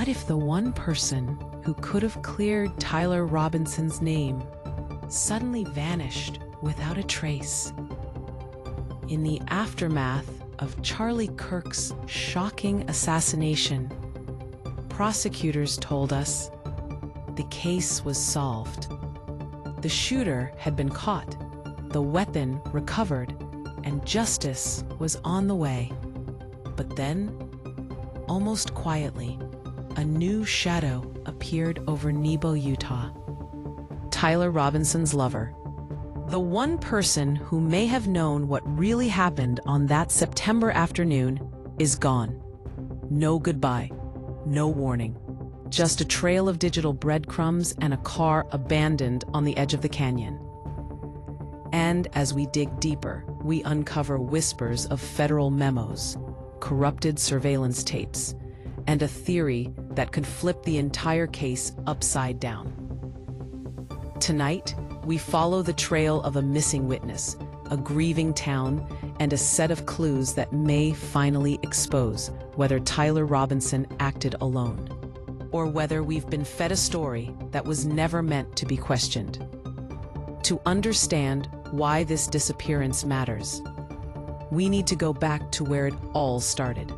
what if the one person who could have cleared Tyler Robinson's name suddenly vanished without a trace? In the aftermath of Charlie Kirk's shocking assassination, prosecutors told us the case was solved. The shooter had been caught, the weapon recovered, and justice was on the way. But then, almost quietly, a new shadow appeared over Nebo, Utah. Tyler Robinson's lover. The one person who may have known what really happened on that September afternoon is gone. No goodbye, no warning. Just a trail of digital breadcrumbs and a car abandoned on the edge of the canyon. And as we dig deeper, we uncover whispers of federal memos, corrupted surveillance tapes, and a theory that could flip the entire case upside down. Tonight, we follow the trail of a missing witness, a grieving town, and a set of clues that may finally expose whether Tyler Robinson acted alone, or whether we've been fed a story that was never meant to be questioned. To understand why this disappearance matters, we need to go back to where it all started.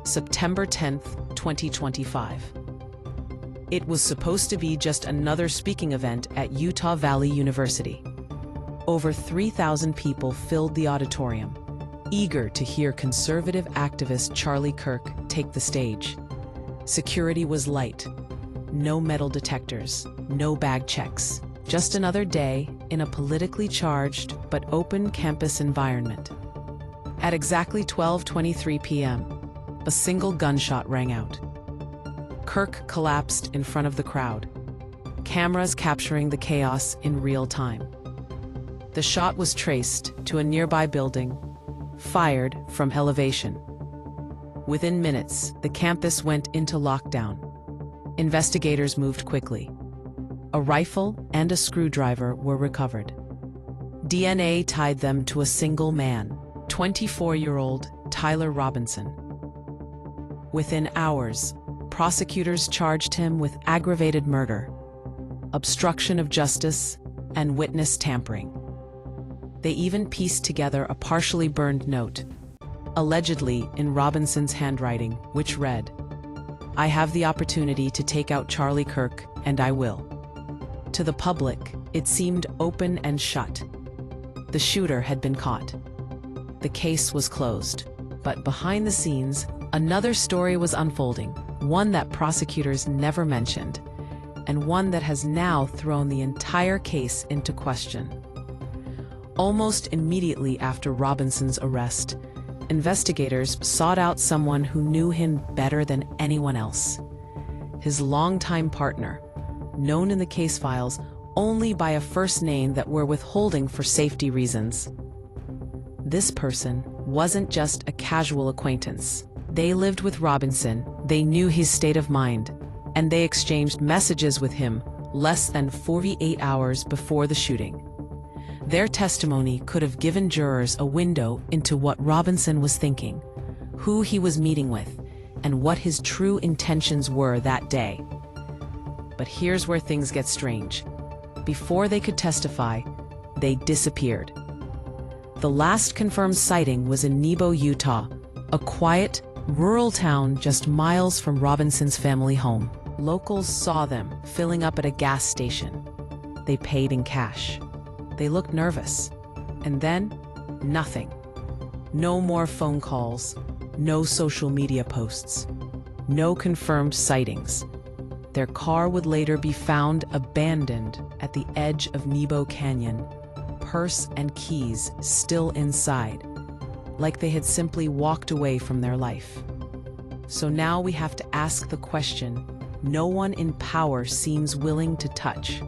September 10th, 2025. It was supposed to be just another speaking event at Utah Valley University. Over 3,000 people filled the auditorium, eager to hear conservative activist Charlie Kirk take the stage. Security was light. No metal detectors, no bag checks. Just another day in a politically charged but open campus environment. At exactly 12:23 p.m., a single gunshot rang out. Kirk collapsed in front of the crowd, cameras capturing the chaos in real time. The shot was traced to a nearby building, fired from elevation. Within minutes, the campus went into lockdown. Investigators moved quickly. A rifle and a screwdriver were recovered. DNA tied them to a single man, 24-year-old Tyler Robinson. Within hours, prosecutors charged him with aggravated murder, obstruction of justice, and witness tampering. They even pieced together a partially burned note, allegedly in Robinson's handwriting, which read, "I have the opportunity to take out Charlie Kirk, and I will." To the public, it seemed open and shut. The shooter had been caught. The case was closed. But behind the scenes, another story was unfolding, one that prosecutors never mentioned, and one that has now thrown the entire case into question. Almost immediately after Robinson's arrest, investigators sought out someone who knew him better than anyone else. His longtime partner, known in the case files only by a first name that we're withholding for safety reasons. This person wasn't just a casual acquaintance. They lived with Robinson, they knew his state of mind, and they exchanged messages with him less than 48 hours before the shooting. Their testimony could have given jurors a window into what Robinson was thinking, who he was meeting with, and what his true intentions were that day. But here's where things get strange. Before they could testify, they disappeared. The last confirmed sighting was in Nebo, Utah, a quiet, rural town just miles from Robinson's family home. Locals saw them filling up at a gas station. They paid in cash. They looked nervous. And then, nothing. No more phone calls, no social media posts, no confirmed sightings. Their car would later be found abandoned at the edge of Nebo Canyon, purse and keys still inside, like they had simply walked away from their life. So now we have to ask the question no one in power seems willing to touch.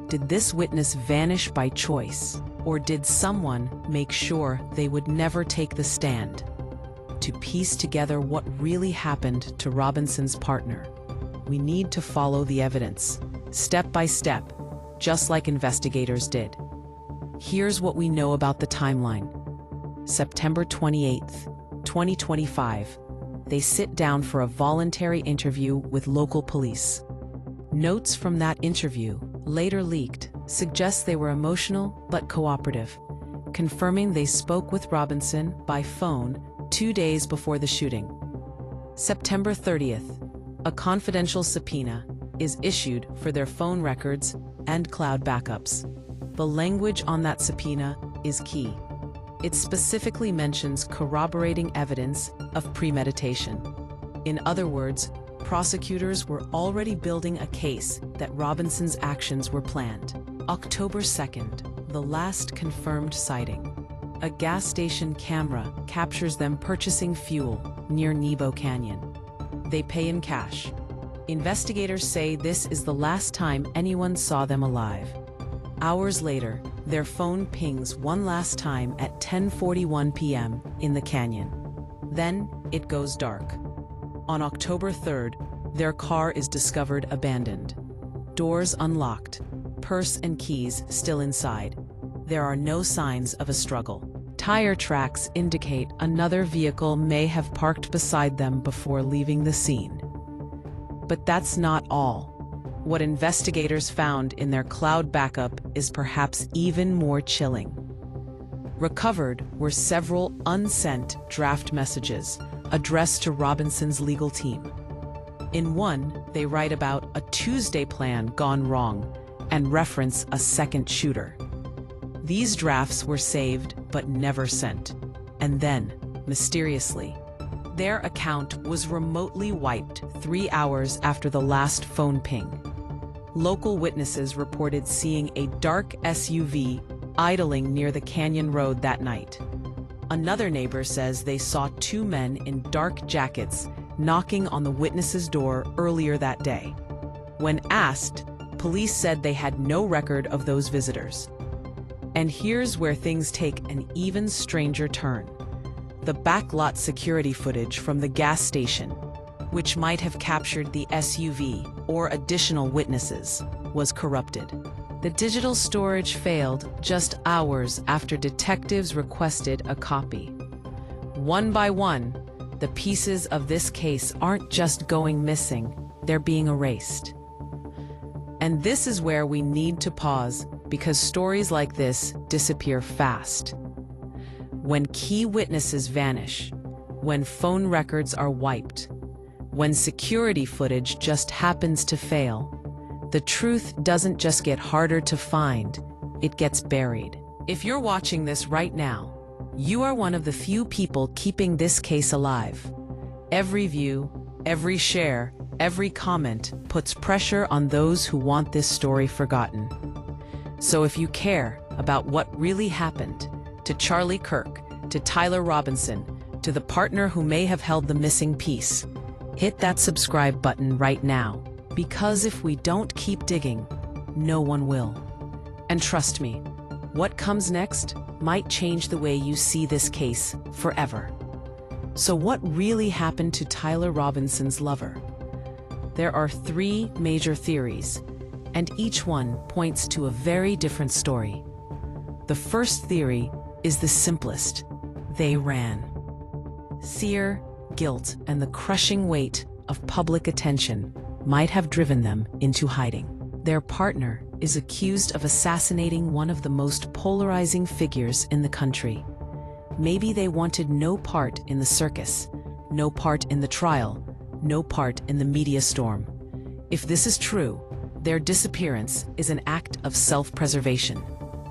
Did this witness vanish by choice, or did someone make sure they would never take the stand? To piece together what really happened to Robinson's partner, we need to follow the evidence, step by step, just like investigators did. Here's what we know about the timeline. September 28th, 2025, they sit down for a voluntary interview with local police. Notes from that interview, later leaked, suggest they were emotional but cooperative, confirming they spoke with Robinson by phone 2 days before the shooting. September 30th, a confidential subpoena is issued for their phone records and cloud backups. The language on that subpoena is key. It specifically mentions corroborating evidence of premeditation. In other words, prosecutors were already building a case that Robinson's actions were planned. October 2nd, the last confirmed sighting. A gas station camera captures them purchasing fuel near Nebo Canyon. They pay in cash. Investigators say this is the last time anyone saw them alive. Hours later, their phone pings one last time at 10:41 p.m. in the canyon. Then it goes dark. On October 3rd, their car is discovered abandoned. Doors unlocked, purse and keys still inside. There are no signs of a struggle. Tire tracks indicate another vehicle may have parked beside them before leaving the scene. But that's not all. What investigators found in their cloud backup is perhaps even more chilling. Recovered were several unsent draft messages addressed to Robinson's legal team. In one, they write about a Tuesday plan gone wrong and reference a second shooter. These drafts were saved but never sent. And then, mysteriously, their account was remotely wiped 3 hours after the last phone ping. Local witnesses reported seeing a dark SUV idling near the canyon road that night. Another neighbor says they saw 2 men in dark jackets knocking on the witness's door earlier that day. When asked, police said they had no record of those visitors. And here's where things take an even stranger turn. The backlot security footage from the gas station, which might have captured the SUV or additional witnesses, was corrupted. The digital storage failed just hours after detectives requested a copy. One by one, the pieces of this case aren't just going missing, they're being erased. And this is where we need to pause, because stories like this disappear fast. When key witnesses vanish, when phone records are wiped, when security footage just happens to fail, the truth doesn't just get harder to find, it gets buried. If you're watching this right now, you are one of the few people keeping this case alive. Every view, every share, every comment puts pressure on those who want this story forgotten. So if you care about what really happened to Charlie Kirk, to Tyler Robinson, to the partner who may have held the missing piece, hit that subscribe button right now, because if we don't keep digging, no one will. And trust me, what comes next might change the way you see this case forever. So what really happened to Tyler Robinson's lover? There are 3 major theories, and each one points to a very different story. The first theory is the simplest. They ran. Fear, guilt, and the crushing weight of public attention might have driven them into hiding. Their partner is accused of assassinating one of the most polarizing figures in the country. Maybe they wanted no part in the circus, no part in the trial, no part in the media storm. If this is true, their disappearance is an act of self-preservation,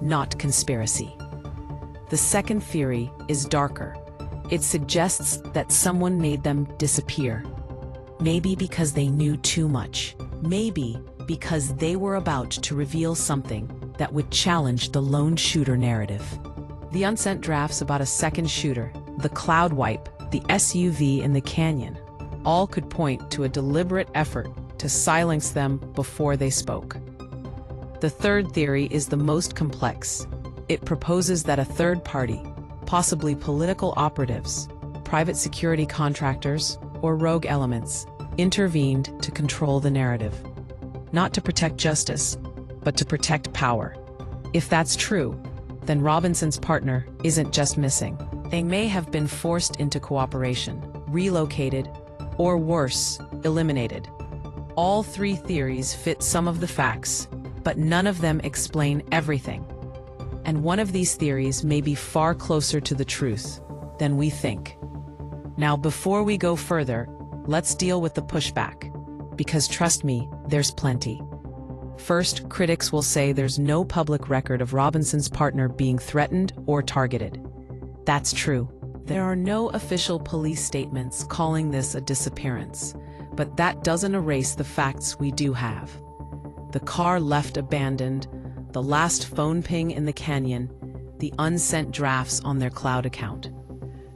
not conspiracy. The second theory is darker. It suggests that someone made them disappear. Maybe because they knew too much. Maybe because they were about to reveal something that would challenge the lone shooter narrative. The unsent drafts about a second shooter, the cloud wipe, the SUV in the canyon, all could point to a deliberate effort to silence them before they spoke. The third theory is the most complex. It proposes that a third party, possibly political operatives, private security contractors, or rogue elements, intervened to control the narrative. Not to protect justice, but to protect power. If that's true, then Robinson's partner isn't just missing. They may have been forced into cooperation, relocated, or worse, eliminated. All three theories fit some of the facts, but none of them explain everything. And one of these theories may be far closer to the truth than we think. Now, before we go further, let's deal with the pushback, because trust me, there's plenty. First, critics will say there's no public record of Robinson's partner being threatened or targeted. That's true. There are no official police statements calling this a disappearance, but that doesn't erase the facts we do have. The car left abandoned, the last phone ping in the canyon, the unsent drafts on their cloud account.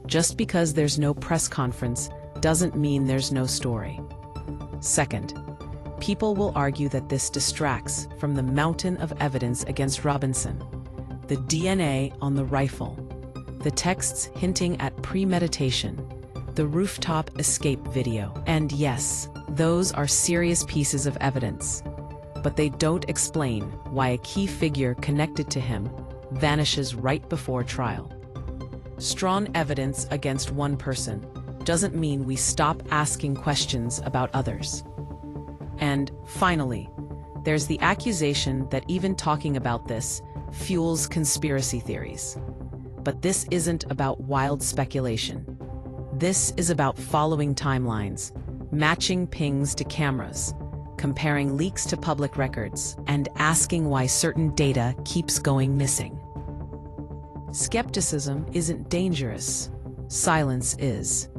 Just because there's no press conference doesn't mean there's no story. Second, people will argue that this distracts from the mountain of evidence against Robinson. The DNA on the rifle, the texts hinting at premeditation, the rooftop escape video. And yes, those are serious pieces of evidence, but they don't explain why a key figure connected to him vanishes right before trial. Strong evidence against one person doesn't mean we stop asking questions about others. And finally, there's the accusation that even talking about this fuels conspiracy theories. But this isn't about wild speculation. This is about following timelines, matching pings to cameras, comparing leaks to public records, and asking why certain data keeps going missing. Skepticism isn't dangerous. Silence is.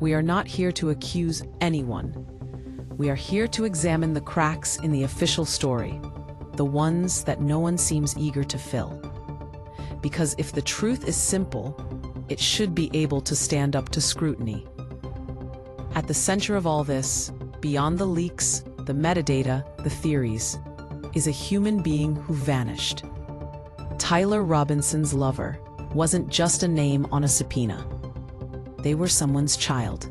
We are not here to accuse anyone. We are here to examine the cracks in the official story, the ones that no one seems eager to fill. Because if the truth is simple, it should be able to stand up to scrutiny. At the center of all this, beyond the leaks, the metadata, the theories, is a human being who vanished. Tyler Robinson's lover wasn't just a name on a subpoena. They were someone's child,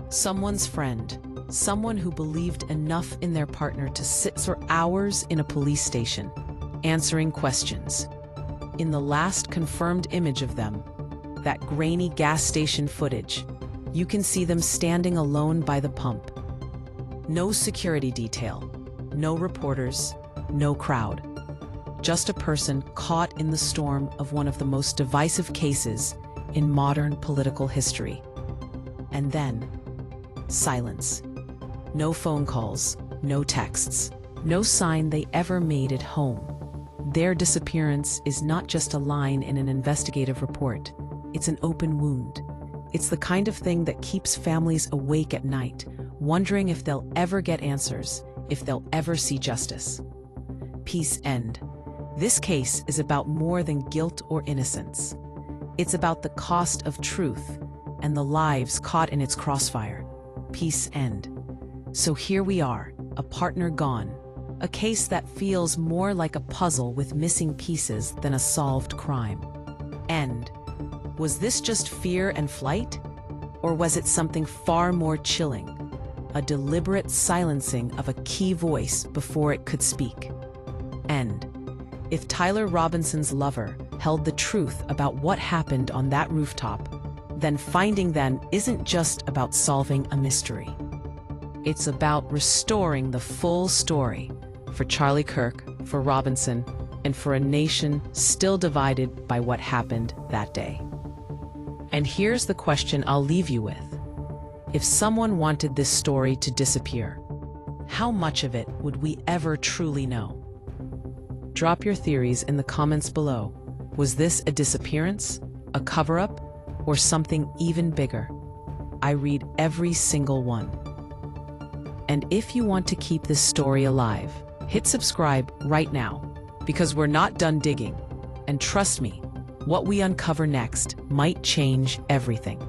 someone's friend, someone who believed enough in their partner to sit for hours in a police station, answering questions. In the last confirmed image of them, that grainy gas station footage, you can see them standing alone by the pump. No security detail, no reporters, no crowd. Just a person caught in the storm of one of the most divisive cases in modern political history. And then, silence. No phone calls, no texts, no sign they ever made it home. Their disappearance is not just a line in an investigative report. It's an open wound. It's the kind of thing that keeps families awake at night, wondering if they'll ever get answers, if they'll ever see justice. Piece end. This case is about more than guilt or innocence. It's about the cost of truth and the lives caught in its crossfire. Piece end. So here we are, a partner gone, a case that feels more like a puzzle with missing pieces than a solved crime. And was this just fear and flight? Or was it something far more chilling? A deliberate silencing of a key voice before it could speak. And if Tyler Robinson's lover held the truth about what happened on that rooftop, then finding them isn't just about solving a mystery. It's about restoring the full story for Charlie Kirk, for Robinson, and for a nation still divided by what happened that day. And here's the question I'll leave you with. If someone wanted this story to disappear, how much of it would we ever truly know? Drop your theories in the comments below. Was this a disappearance, a cover-up, or something even bigger? I read every single one. And if you want to keep this story alive, hit subscribe right now, because we're not done digging. And trust me, what we uncover next might change everything.